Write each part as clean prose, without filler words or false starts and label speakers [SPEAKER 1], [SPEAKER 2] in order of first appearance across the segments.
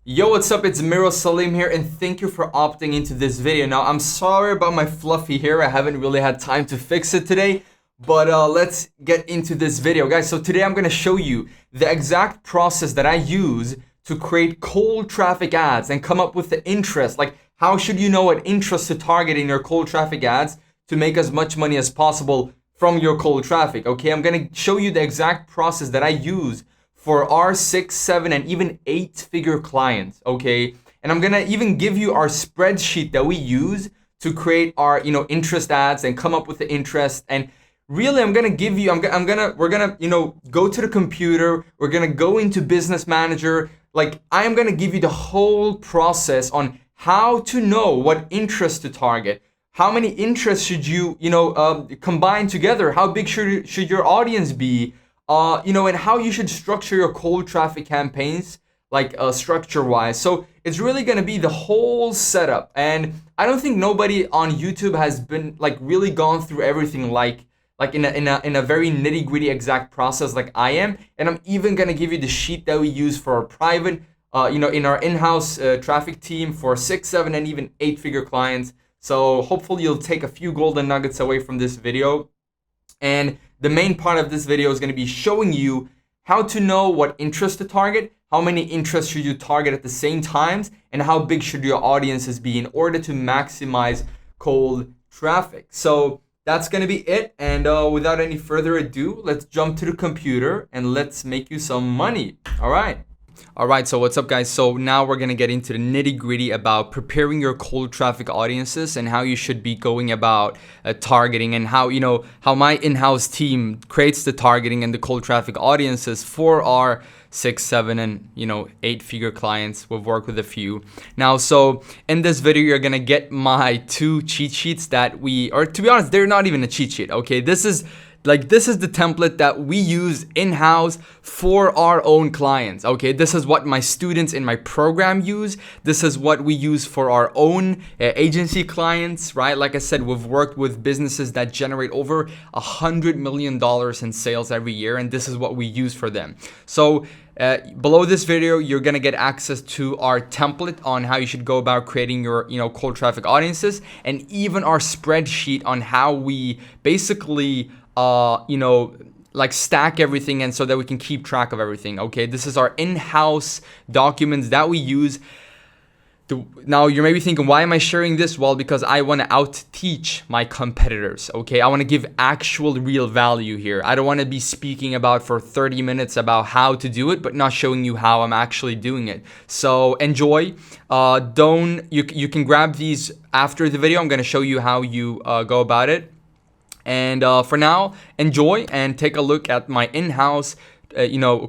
[SPEAKER 1] Yo, what's up? It's Miro Salim here, and thank you for opting into this video. Now, I'm sorry about my fluffy hair. I haven't really had time to fix it today, but let's get into this video, guys. So today I'm gonna show you the exact process that I use to create cold traffic ads and come up with the interest. Like, how should you know what interest to target in your cold traffic ads to make as much money as possible from your cold traffic? Okay, I'm gonna show you the exact process that I use for our 6, 7, and even 8-figure clients, okay? And I'm gonna even give you our spreadsheet that we use to create our, interest ads and come up with the interest. And really, I'm gonna give you, we're gonna, go to the computer. We're gonna go into Business Manager. Like, I am gonna give you the whole process on how to know what interest to target. How many interests should you, combine together? How big should your audience be? And how you should structure your cold traffic campaigns, like structure-wise. So it's really gonna be the whole setup, and I don't think nobody on YouTube has been like really gone through everything like in a very nitty-gritty exact process like I am. And I'm even gonna give you the sheet that we use for our private, in our in-house traffic team for 6, 7, and even 8-figure clients. So hopefully you'll take a few golden nuggets away from this video. And the main part of this video is going to be showing you how to know what interest to target, how many interests should you target at the same times, and how big should your audiences be in order to maximize cold traffic. So that's going to be it. And without any further ado, let's jump to the computer and let's make you some money. All right. So what's up, guys? So now we're gonna get into the nitty-gritty about preparing your cold traffic audiences and how you should be going about targeting, and how how my in-house team creates the targeting and the cold traffic audiences for our 6, 7, and 8-figure clients. We've worked with a few now. So in this video, you're gonna get my 2 cheat sheets that or to be honest, they're not even a cheat sheet. Okay, this is the template that we use in-house for our own clients. Okay, this is what my students in my program use. This is what we use for our own agency clients, right? Like I said, we've worked with businesses that generate over $100 million in sales every year, and this is what we use for them. So below this video, you're gonna get access to our template on how you should go about creating your cold traffic audiences, and even our spreadsheet on how we basically stack everything, and so that we can keep track of everything. Okay, this is our in-house documents that we use. Now you may be thinking, why am I sharing this? Well, because I want to out-teach my competitors. Okay, I want to give actual real value here. I don't want to be speaking about for 30 minutes about how to do it, but not showing you how I'm actually doing it. So enjoy. You can grab these after the video. I'm going to show you how you go about it. And for now, enjoy and take a look at my in-house,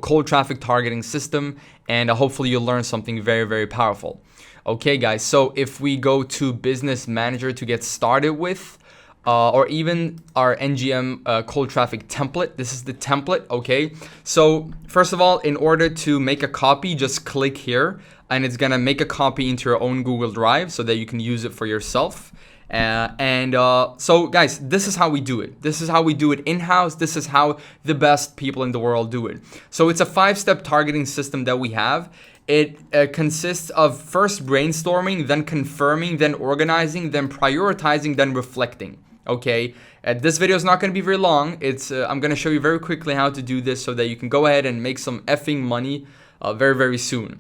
[SPEAKER 1] cold traffic targeting system, and hopefully you'll learn something very, very powerful. Okay, guys, so if we go to Business Manager to get started with, or even our NGM cold traffic template, this is the template, okay? So first of all, in order to make a copy, just click here, and it's gonna make a copy into your own Google Drive so that you can use it for yourself. So guys, this is how we do it. This is how we do it in-house. This is how the best people in the world do it. So it's a 5-step targeting system that we have. It consists of first brainstorming, then confirming, then organizing, then prioritizing, then reflecting. Okay, this video is not going to be very long. I'm going to show you very quickly how to do this so that you can go ahead and make some effing money very, very soon.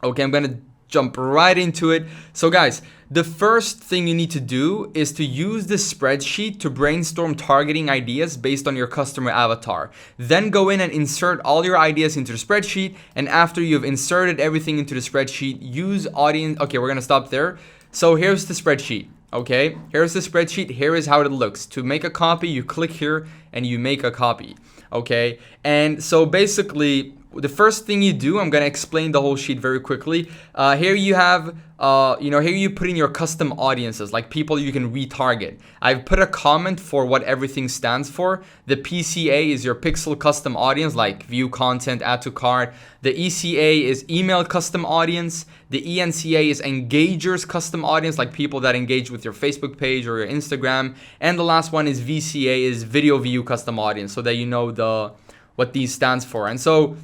[SPEAKER 1] Okay, I'm going to jump right into it. So guys, the first thing you need to do is to use this spreadsheet to brainstorm targeting ideas based on your customer avatar. Then go in and insert all your ideas into the spreadsheet. And after you've inserted everything into the spreadsheet, use audience. Okay, we're gonna stop there. So here's the spreadsheet. Okay, here's the spreadsheet. Here is how it looks. To make a copy, you click here and you make a copy. Okay, and so basically, the first thing you do, I'm gonna explain the whole sheet very quickly. Here you have, here you put in your custom audiences, like people you can retarget. I've put a comment for what everything stands for. The PCA is your pixel custom audience, like view content, add to cart. The ECA is email custom audience. The ENCA is engagers custom audience, like people that engage with your Facebook page or your Instagram. And the last one is VCA, is video view custom audience, so that you know what these stands for. And so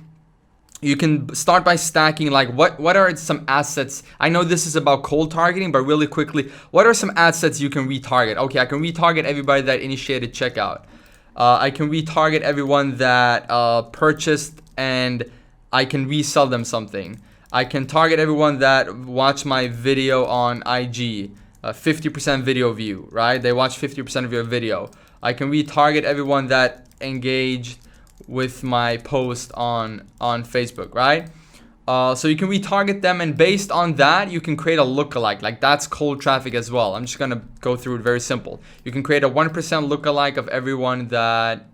[SPEAKER 1] you can start by stacking like what are some assets. I know this is about cold targeting, but really quickly, what are some assets you can retarget? Okay, I can retarget everybody that initiated checkout. I can retarget everyone that purchased, and I can resell them something. I can target everyone that watched my video on IG, 50% video view, right? They watched 50% of your video. I can retarget everyone that engaged with my post on Facebook, right? So you can retarget them, and based on that, you can create a lookalike. Like that's cold traffic as well. I'm just gonna go through it very simple. You can create a 1% lookalike of everyone that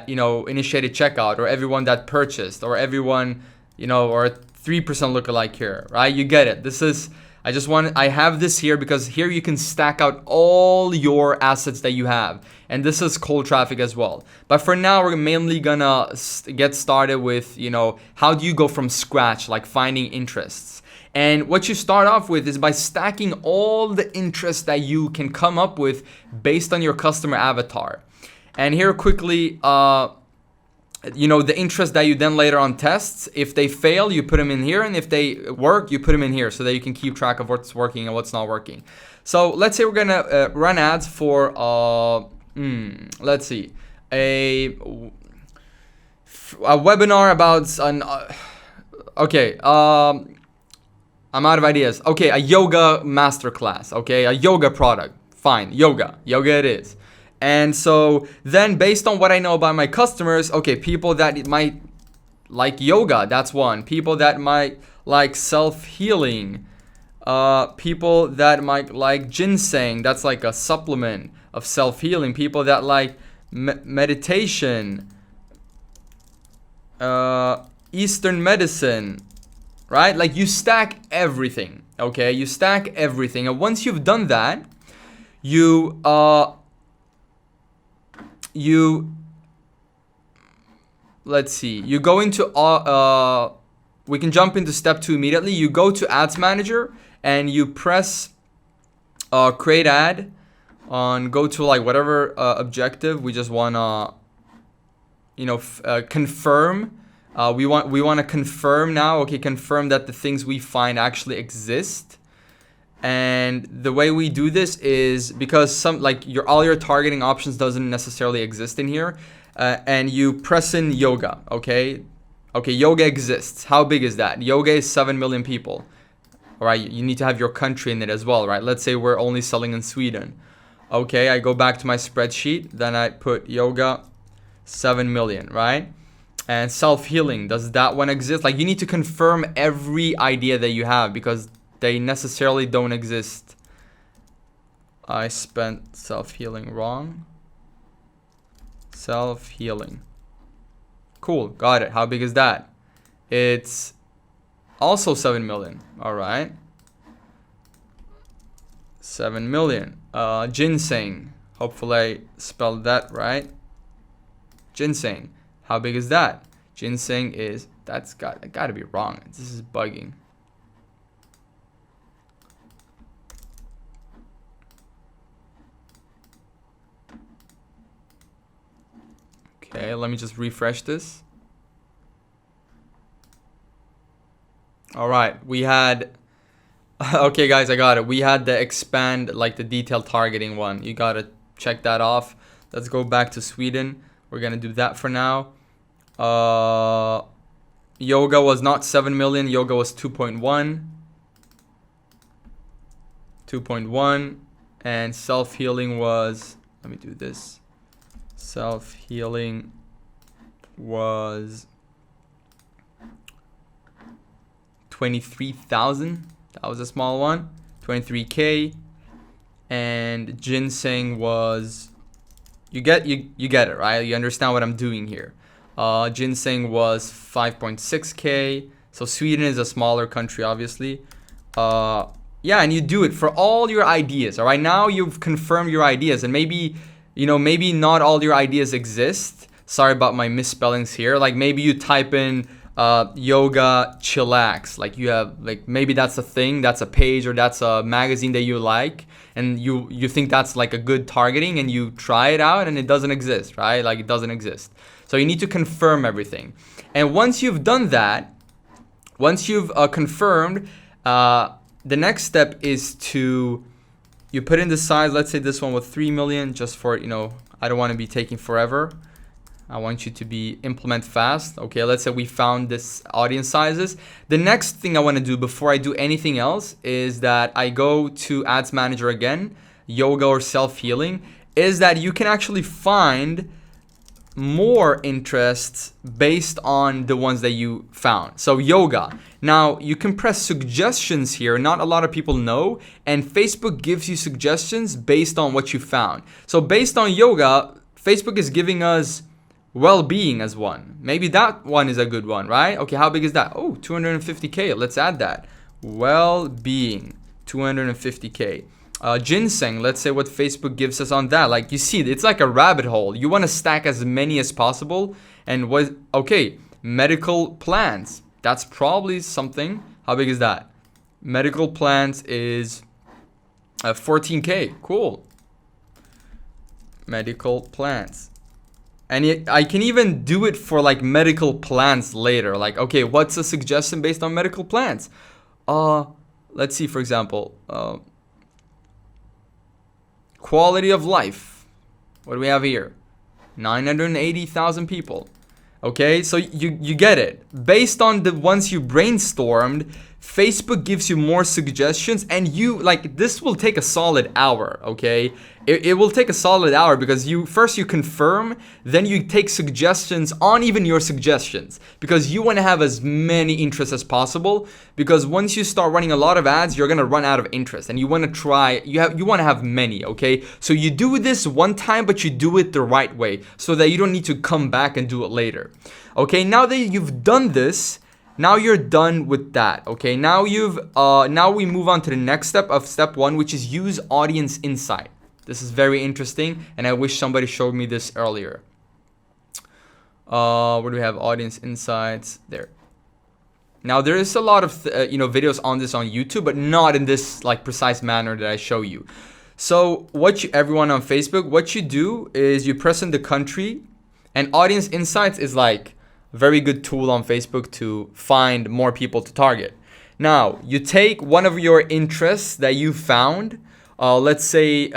[SPEAKER 1] you know initiated checkout, or everyone that purchased, or everyone or a 3% lookalike here, right? You get it. This is I have this here because here you can stack out all your assets that you have. And this is cold traffic as well. But for now, we're mainly gonna get started with, how do you go from scratch, like finding interests. And what you start off with is by stacking all the interests that you can come up with based on your customer avatar. And here quickly, the interest that you then later on tests, if they fail, you put them in here, and if they work, you put them in here so that you can keep track of what's working and what's not working. So let's say we're gonna run ads for let's see, a webinar about an I'm out of ideas. Okay, a yoga masterclass. Okay, a yoga product. Fine, yoga it is. And so then based on what I know about my customers, okay, people that might like yoga, that's one. People that might like self-healing. People that might like ginseng, that's like a supplement of self-healing. People that like meditation, Eastern medicine, right? Like you stack everything, okay? You stack everything. And once you've done that, let's see, you go into we can jump into step 2 immediately. You go to ads manager and you press create ad on, go to like whatever objective we just want to confirm. We want to confirm now. Okay, confirm that the things we find actually exist. And the way we do this is because all your targeting options doesn't necessarily exist in here, and you press in yoga. Okay, yoga exists. How big is that? Yoga is 7 million people. All right, you need to have your country in it as well, right? Let's say we're only selling in Sweden. Okay, I go back to my spreadsheet, then I put yoga 7 million, right? And self-healing, does that one exist? Like you need to confirm every idea that you have because they necessarily don't exist. I spent self-healing wrong. Self-healing. Cool, got it. How big is that? It's also 7 million. All right. 7 million. Ginseng. Hopefully I spelled that right. Ginseng. How big is that? Ginseng is, that's got to be wrong. This is bugging. Okay, let me just refresh this. All right, we had, okay guys, I got it. We had the expand, like the detailed targeting one. You got to check that off. Let's go back to Sweden. We're going to do that for now. Yoga was not 7 million. Yoga was 2.1. 2.1. And self-healing was, let me do this. Self-healing was 23,000. That was a small one. 23K. And ginseng was, you get it, right? You understand what I'm doing here. Ginseng was 5.6K. So Sweden is a smaller country, obviously. Yeah, and you do it for all your ideas. All right, now you've confirmed your ideas, and maybe not all your ideas exist. Sorry about my misspellings here. Like maybe you type in yoga chillax. Like you have, like maybe that's a thing, that's a page, or that's a magazine that you like, and you think that's like a good targeting, and you try it out and it doesn't exist, right? Like it doesn't exist. So you need to confirm everything. And once you've done that, once you've confirmed, the next step is to, you put in the size. Let's say this one with 3 million, just for, you know, I don't want to be taking forever. I want you to be implement fast. Okay, let's say we found this audience sizes. The next thing I want to do before I do anything else is that I go to Ads Manager again, yoga or self-healing, is that you can actually find more interests based on the ones that you found. So yoga. Now you can press suggestions here. Not a lot of people know, and Facebook gives you suggestions based on what you found. So based on yoga, Facebook is giving us well-being as one. Maybe that one is a good one, right? Okay, how big is that? Oh, 250K. Let's add that. Well-being, 250K. Ginseng, let's say what Facebook gives us on that. Like, you see, it's like a rabbit hole. You want to stack as many as possible. And what, okay, medical plants. That's probably something. How big is that? Medical plants is 14K. Cool. Medical plants. And I can even do it for like medical plants later. Like, okay, what's a suggestion based on medical plants? Let's see, for example, quality of life. What do we have here? 980,000 people. Okay, so you get it. Based on the ones you brainstormed, Facebook gives you more suggestions, and you, like, this will take a solid hour, okay? It will take a solid hour because you confirm, then you take suggestions on even your suggestions, because you want to have as many interests as possible, because once you start running a lot of ads, you're going to run out of interest, and you want to try, you want to have many, okay? So you do this one time, but you do it the right way so that you don't need to come back and do it later. Okay, now that you've done this, now you're done with that. Okay, now now we move on to the next step of step 1, which is use audience insight. This is very interesting, and I wish somebody showed me this earlier. Where do we have audience insights? There. Now there is a lot of videos on this on YouTube, but not in this like precise manner that I show you. So everyone on Facebook, what you do is you press in the country, and audience insights is like a very good tool on Facebook to find more people to target. Now you take one of your interests that you found. Let's say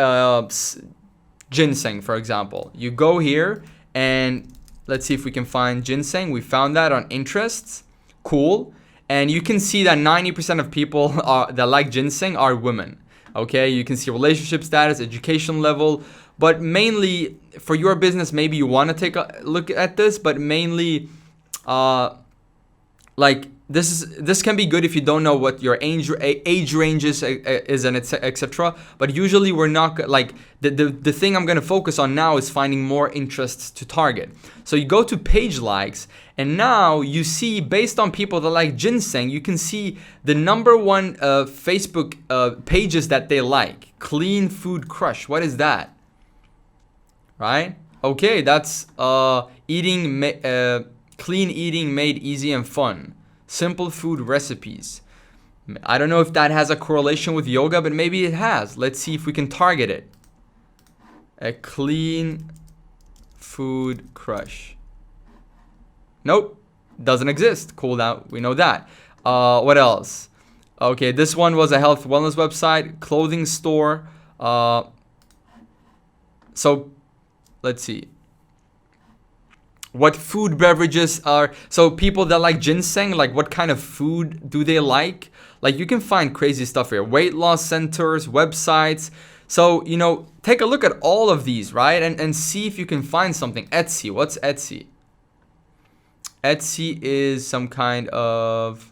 [SPEAKER 1] ginseng, for example. You go here and let's see if we can find ginseng. We found that on interests. Cool. And you can see that 90% of people that like ginseng are women. Okay, you can see relationship status, education level, but mainly for your business, maybe you want to take a look at this, but mainly like this can be good if you don't know what your age range is and etc. But usually we're not like the thing I'm going to focus on now is finding more interests to target. So you go to page likes, and now you see based on people that like ginseng, you can see the number one Facebook pages that they like. Clean Food Crush. What is that? Right? Okay, that's clean eating made easy and fun. Simple food recipes. I don't know if that has a correlation with yoga, but maybe it has. Let's see if we can target it. A clean food crush. Nope, doesn't exist. Cool, now we know that. What else? Okay, this one was a health wellness website, clothing store. So let's see. What food beverages are, so people that like ginseng, like what kind of food do they like? Like you can find crazy stuff here. Weight loss centers, websites. So, take a look at all of these, right? And see if you can find something. Etsy, what's Etsy? Etsy is some kind of,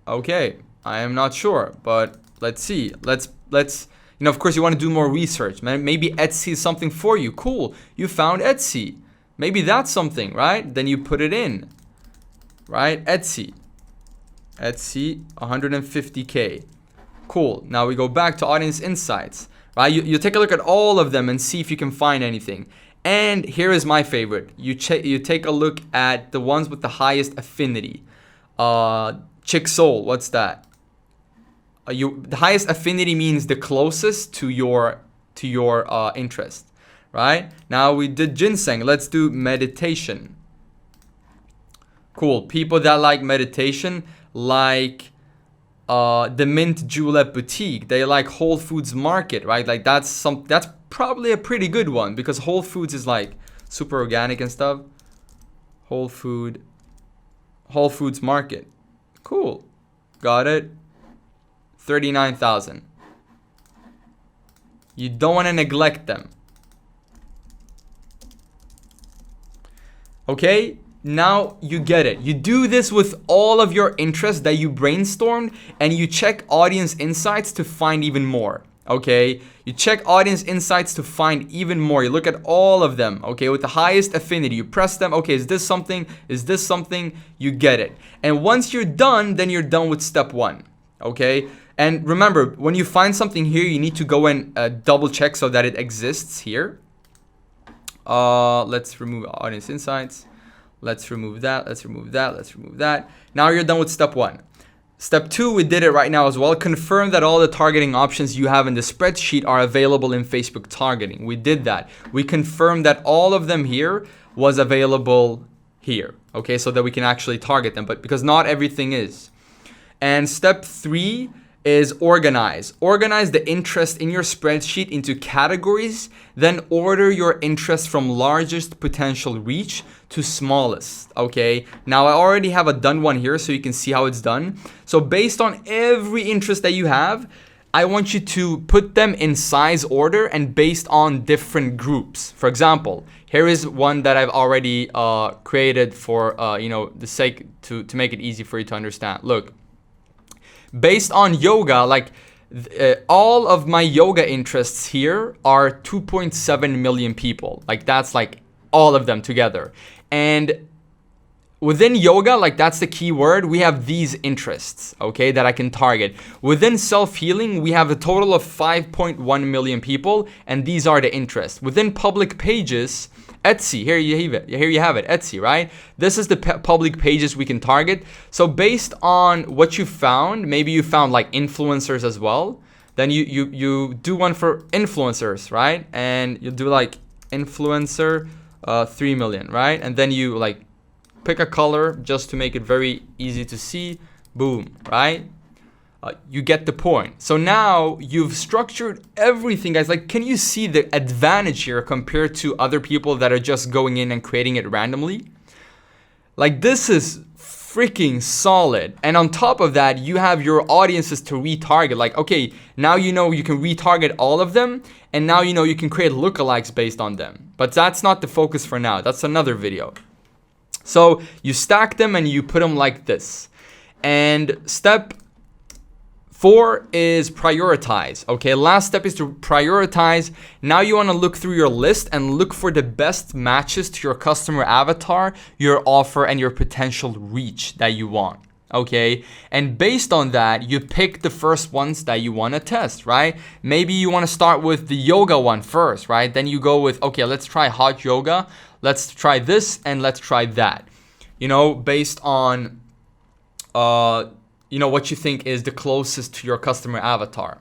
[SPEAKER 1] okay, I am not sure, but let's see. Let's of course you want to do more research. Maybe Etsy is something for you. Cool. You found Etsy. Maybe that's something, right? Then you put it in, right? Etsy, 150K. Cool. Now we go back to audience insights, right? You take a look at all of them and see if you can find anything. And here is my favorite. You take a look at the ones with the highest affinity. Chick Soul, what's that? the highest affinity means the closest to your interest, right? Now we did ginseng. Let's do meditation. Cool. People that like meditation like the Mint Julep Boutique. They like Whole Foods Market, right? Like that's probably a pretty good one because Whole Foods is like super organic and stuff. Whole Foods Market. Cool. Got it. 39,000. You don't want to neglect them. Okay? Now you get it. You do this with all of your interests that you brainstormed, and you check audience insights to find even more. Okay, you check audience insights to find even more. You look at all of them. Okay, with the highest affinity, you press them. Okay, is this something? Is this something? You get it. And once you're done, then you're done with step one. Okay, and remember, when you find something here, you need to go and double check so that it exists here. Let's remove audience insights. Let's remove that. Let's remove that. Let's remove that. Now you're done with step one. Step two, we did it right now as well. Confirm that all the targeting options you have in the spreadsheet are available in Facebook targeting. We did that. We confirmed that all of them here was available here. Okay, so that we can actually target them, but because not everything is. And step three is organize. Organize the interest in your spreadsheet into categories, then order your interest from largest potential reach to smallest. Okay, now I already have a done one here so you can see how it's done. So based on every interest that you have, I want you to put them in size order and based on different groups. For example, here is one that I've already created for the sake to make it easy for you to understand. Look, based on yoga, like all of my yoga interests here are 2.7 million people. Like that's like all of them together. And within yoga, like that's the key word, we have these interests, okay, that I can target. Within self-healing, we have a total of 5.1 million people, and these are the interests. Within public pages, Etsy, here you have it, Etsy, right? This is the public pages we can target. So based on what you found, maybe you found like influencers as well, then you do one for influencers, right? And you do like influencer 3 million, right? And then you like pick a color just to make it very easy to see. Boom, right? You get the point. So now you've structured everything, guys. Like, can you see the advantage here compared to other people that are just going in and creating it randomly? Like, this is freaking solid. And on top of that, you have your audiences to retarget. Like, okay, now you know you can retarget all of them, and now you know you can create lookalikes based on them. But that's not the focus for now. That's another video. So you stack them and you put them like this. And step 4 is prioritize. Okay, last step is to prioritize. Now you want to look through your list and look for the best matches to your customer avatar, your offer, and your potential reach that you want. Okay, and based on that, you pick the first ones that you want to test, right? Maybe you want to start with the yoga one first, right? Then you go with, okay, let's try hot yoga. Let's try this and let's try that. You know, based on, what you think is the closest to your customer avatar.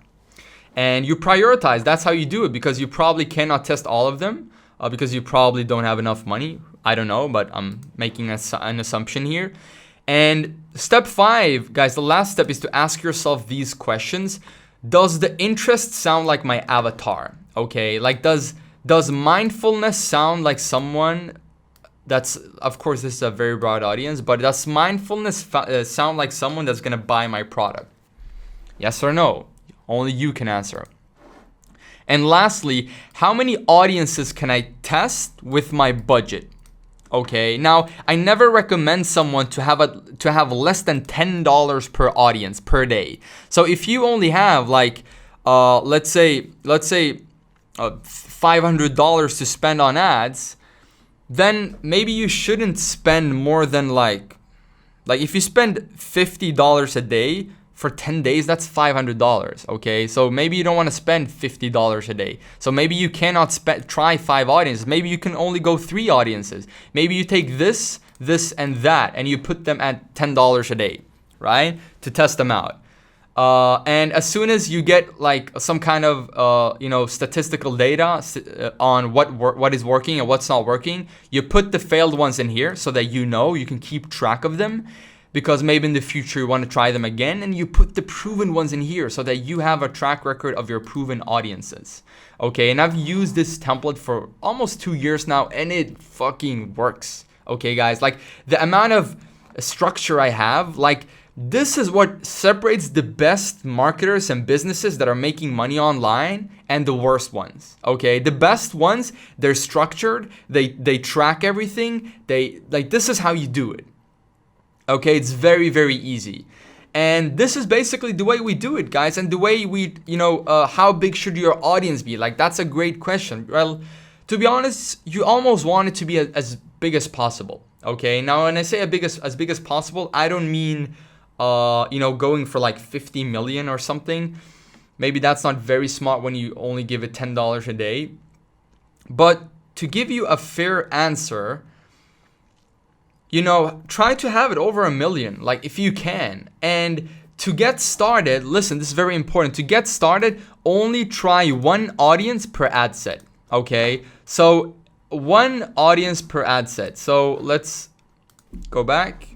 [SPEAKER 1] And you prioritize. That's how you do it, because you probably cannot test all of them because you probably don't have enough money. I don't know, but I'm making an assumption here. And step 5, guys, the last step is to ask yourself these questions. Does the interest sound like my avatar? Okay, like does mindfulness sound like someone that's, of course, this is a very broad audience, but does mindfulness sound like someone that's gonna buy my product? Yes or no? Only you can answer. And lastly, how many audiences can I test with my budget? Okay, now I never recommend someone to have less than $10 per audience per day. So if you only have like, let's say $500 to spend on ads, then maybe you shouldn't spend more than like if you spend $50 a day for 10 days, that's $500, okay? So maybe you don't want to spend $50 a day. So maybe you cannot try 5 audiences. Maybe you can only go 3 audiences. Maybe you take this, and that, and you put them at $10 a day, right? To test them out. And as soon as you get like some kind of statistical data on what is working and what's not working, you put the failed ones in here so that you can keep track of them, because maybe in the future you want to try them again, and you put the proven ones in here so that you have a track record of your proven audiences. Okay, and I've used this template for almost 2 years now, and it fucking works. Okay, guys, like the amount of structure I have, like this is what separates the best marketers and businesses that are making money online and the worst ones. Okay, the best ones, they're structured, they track everything, this is how you do it. Okay, it's very, very easy. And this is basically the way we do it, guys. And the way we, how big should your audience be? Like, that's a great question. Well, to be honest, you almost want it to be as big as possible. Okay, now when I say as big as possible, I don't mean, going for like 50 million or something. Maybe that's not very smart when you only give it $10 a day. But to give you a fair answer, try to have it over 1 million, like if you can. And to get started, listen, this is very important. To get started, only try one audience per ad set. Okay, so one audience per ad set. So let's go back.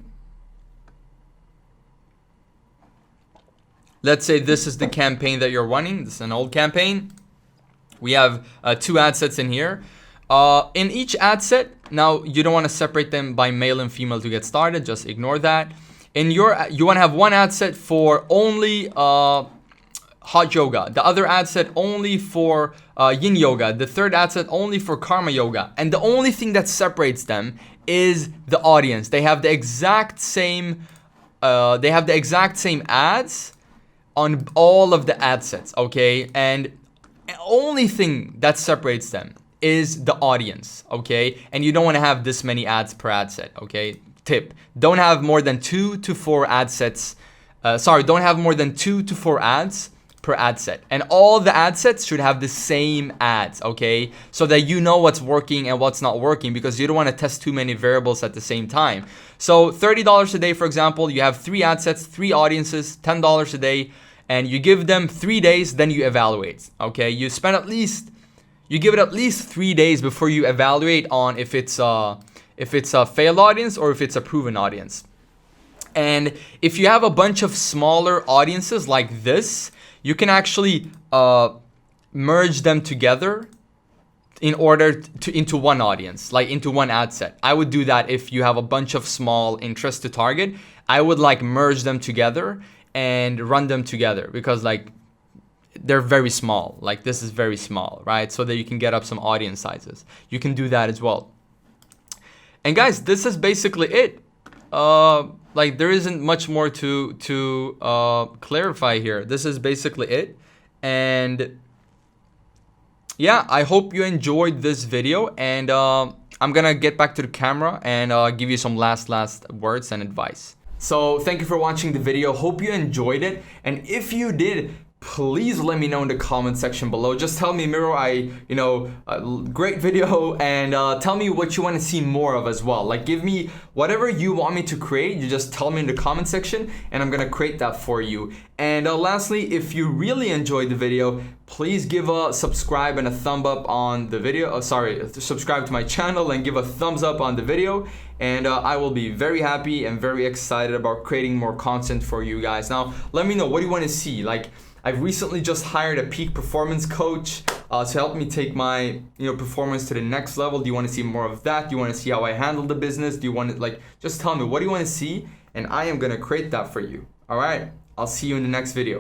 [SPEAKER 1] Let's say this is the campaign that you're running. This is an old campaign. We have 2 ad sets in here. In each ad set, now you don't want to separate them by male and female to get started. Just ignore that. You want to have one ad set for only hot yoga. The other ad set only for yin yoga. The third ad set only for karma yoga. And the only thing that separates them is the audience. They have the exact same. Ads on all of the ad sets. Okay, and the only thing that separates them is the audience. Okay, and you don't want to have this many ads per ad set. Okay, tip: don't have more than 2 to 4 ad sets. Don't have more than 2 to 4 ads per ad set, and all the ad sets should have the same ads. Okay, so that you know what's working and what's not working, because you don't want to test too many variables at the same time. So $30 a day, for example, you have 3 ad sets, 3 audiences, $10 a day, and you give them 3 days, then you evaluate. Okay, you give it at least 3 days before you evaluate on if it's a failed audience or if it's a proven audience. And if you have a bunch of smaller audiences like this, you can actually merge them together in order into one audience, like into one ad set. I would do that if you have a bunch of small interests to target. I would merge them together and run them together, because they're very small. Like this is very small, right? So that you can get up some audience sizes. You can do that as well. And guys, this is basically it. There isn't much more to clarify here. This is basically it. And yeah, I hope you enjoyed this video, and I'm gonna get back to the camera and give you some last words and advice. So thank you for watching the video. Hope you enjoyed it. And if you did, please let me know in the comment section below. Just tell me, Miro, great video, and tell me what you want to see more of as well. Like, give me whatever you want me to create. You just tell me in the comment section, and I'm gonna create that for you. And lastly, if you really enjoyed the video, please give a subscribe and a thumb up on the video. Subscribe to my channel and give a thumbs up on the video. And I will be very happy and very excited about creating more content for you guys. Now, let me know, what do you want to see? Like, I've recently just hired a peak performance coach to help me take my performance to the next level. Do you want to see more of that? Do you want to see how I handle the business? Do you want to just tell me, what do you want to see? And I am going to create that for you. All right, I'll see you in the next video.